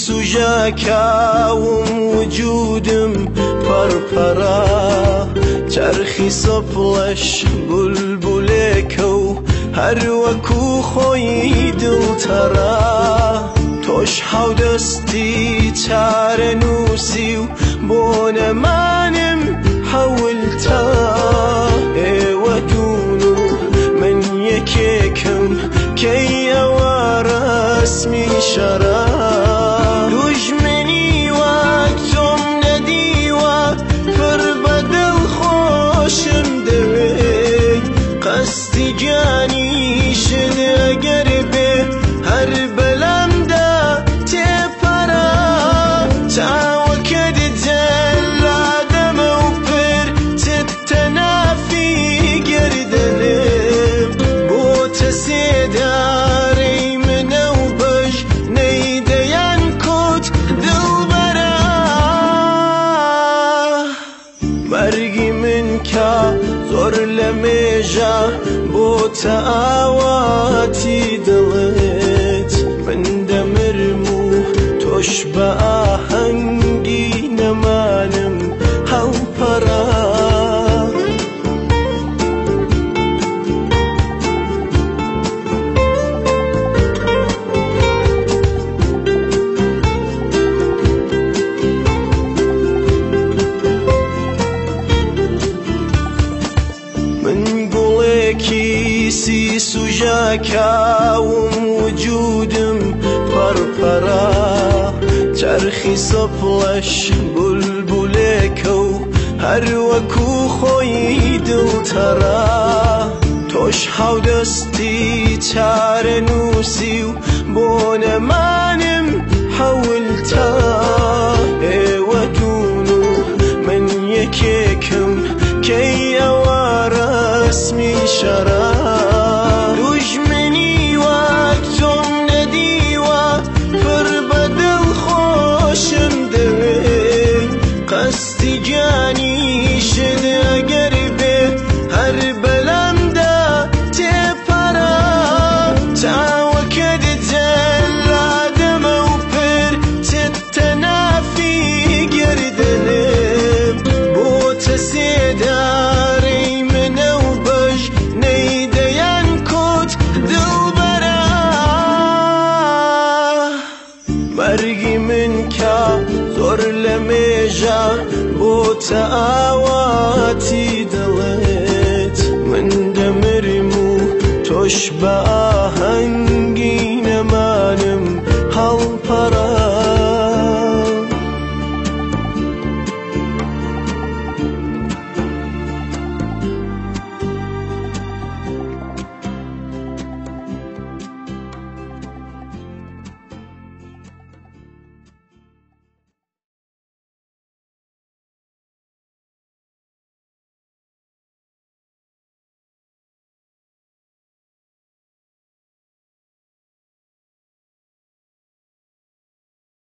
سوژاکاوم وجودم پەرپەرە چەرخی سەپڵەش بولبولێکە و هەروەکو خۆی دڵتەرە تۆش حەودەستی چارە نووسی و بۆ نەمانم هەولتە ئێوە دوون و من یەکێکم کەی ئەوە ڕەسمی شەرە دوژمنی وەک تۆم نەدیوە پڕ بە دڵخۆشم دەوێت قەستی گیانیشت ئەگەر بێ هەر بەلەمدا تێپەرە چاوەکەت جەلادەمە و پرتت تەنافی گەردەلێم بۆتە سێدارەی منە و بەش نەیدەیان کۆت دڵبەرە مەرگی من کە زۆر لە مێژە بۆتە ئاواتی دڵێت من دەمرم و تۆش بە ئاهەنگی نەمانم هەڵپەرە سی سوژاکاوم وجودم پەرپەرە چەرخی سەپڵەش بولبولێکە و هەروەکو خۆی دڵتەرە تۆش حەودەستی چارە نووسی و بۆ نەمانم هەولتە ئێوە دوون و من یەکێکم کەی ئەوە ڕەسمی شەرە دوژمنی وەک تۆم نەدیوە پڕ بە دڵخۆشم دەوێت قەستی گیانیشت ئەگەر بێ هەر بەلەمدا تێپەرە چاوەکەت جەلادەمە و پرتت تەنافی گەردەلێم بۆتە سێدارەی منە و بەش نەیدەیان کۆت دڵبەرە مەرگی من کە زۆر لە مێژە بۆتە ئاواتی دڵێت من دەمرم و تۆش بە ئاهەنگ